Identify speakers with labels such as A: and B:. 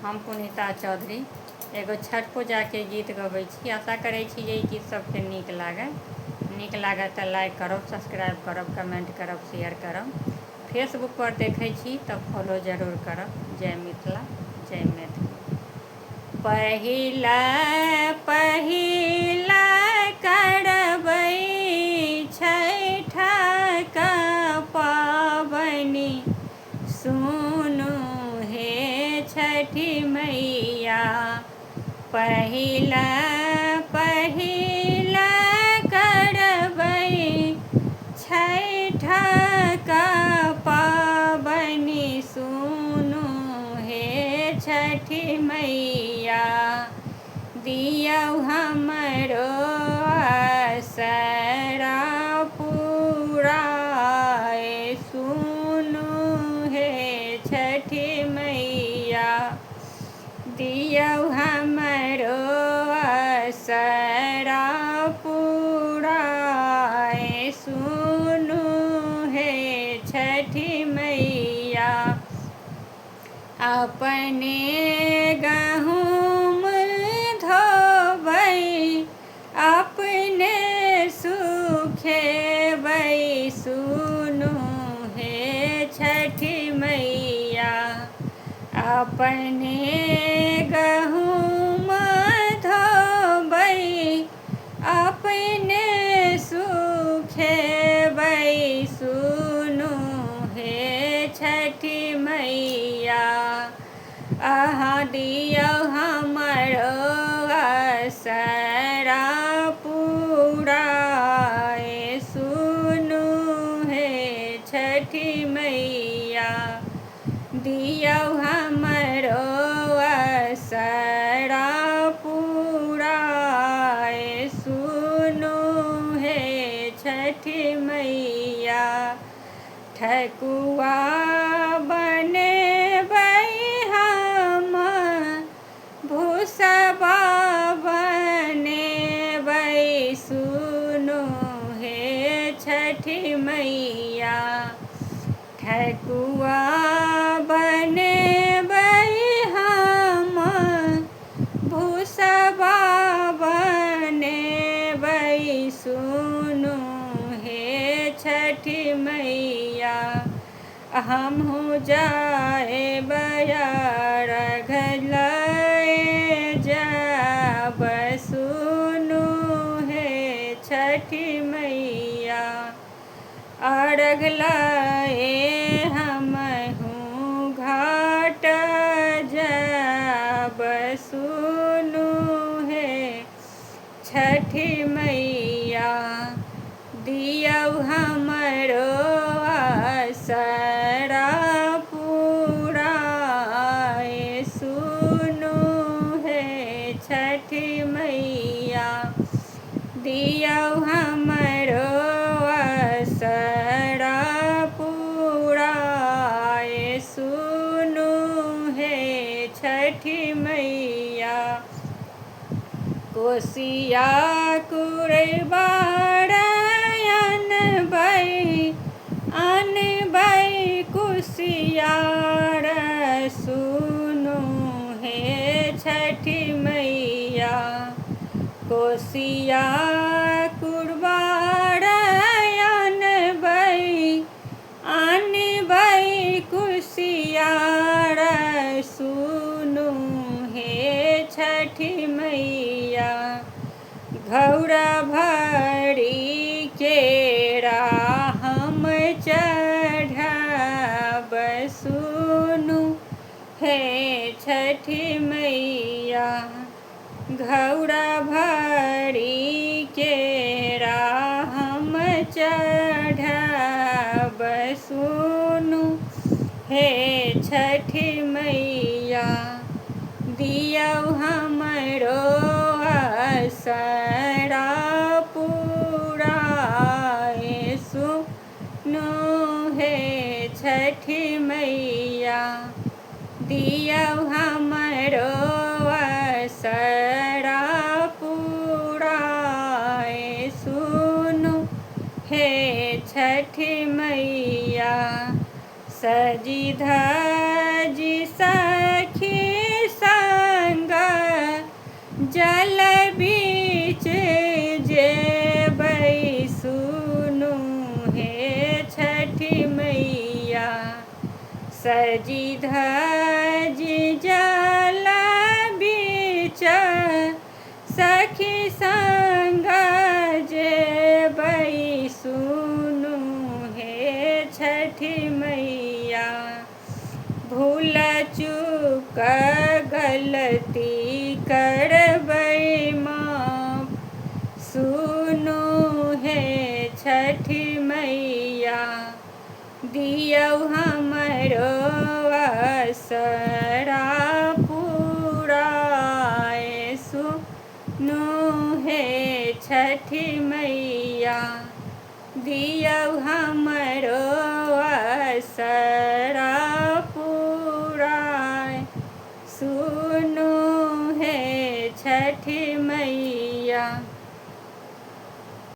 A: हम पुनीता चौधरी एगो छठ पूजा के गीत गबै छी। आशा करै छी जे ई गीत सबके नीक लागत तऽ लाइक करब, सब्सक्राइब करब, कमेंट करब, शेयर करब। फेसबुक पर देखै छी तऽ फॉलो जरूर करब। जय मिथिला, जय मैथिली। पहिला पहिला करबै छठक पाबनि, सुनू हे छठी मैया। पहिला पहिला करबै छठक पाबनि, सुनू हे छठी मैया। दियौ हमरो आसरा पुराए, सुनू हे छठी मैया। दियौ हमरो आसरा पुराए, सुनू हे छठी मैया। अपने गहूम धोबै, अपने सुखेबै, सुनू हे छठी मैया। अपने गहूम धोबै, अपने सुखेबै, सुनू हे छठी मैया। अहाँ दियौ हमरो आसरा पुराए, सुनू हे छठी मैया। दियौ हमरो आसरा पुराए, सुनू हे छठी मैया। ठकुआ बनेबै हम, भुसबा बनेबै, सुनू हे छठी मैया। ठकुआ बनेबै हम, भुसबा बनेबै, सुनू हे छठी मैया। हमहूँ जाएब अर्घ लए जाब, सुनू हे छठी मैया। अर्घ लए हमहूँ घाट जाब, सुनू हे छठी मैया। दियौ हमरो आसरा पुराए, सुनू हे छठी मैया। दियौ हमरो आसरा पुराए, सुनू हे छठी मैया। कोसिया कुरबार अनबै कुसियार, सुनू हे छठी मैया। कोसिया कुरबार अनबै कुसियार, सुनू हे छठी मैया। घौरा भरी केरा हम चढ़ाब, सुनू हे छठी मैया। घौरा भरी केरा हम चढ़ाब, सुनू हे छठी मैया। दियौ हमरो आसरा पुराए, सुनू हे छठी मैया। दियौ हमरो आसरा पुराए, सुनू हे छठी मैया। सजी धजी सखी भजी जल बीच सखी संग जेबै सुनु हे छठी मैया। भूल चूक गलती करबै माफ सुनु हे छठी मैया। दियौ हमरो असरा पुराए सुनु हे छठी मैया। दियौ हमरो असरा पुराए सुनु हे छठी मैया।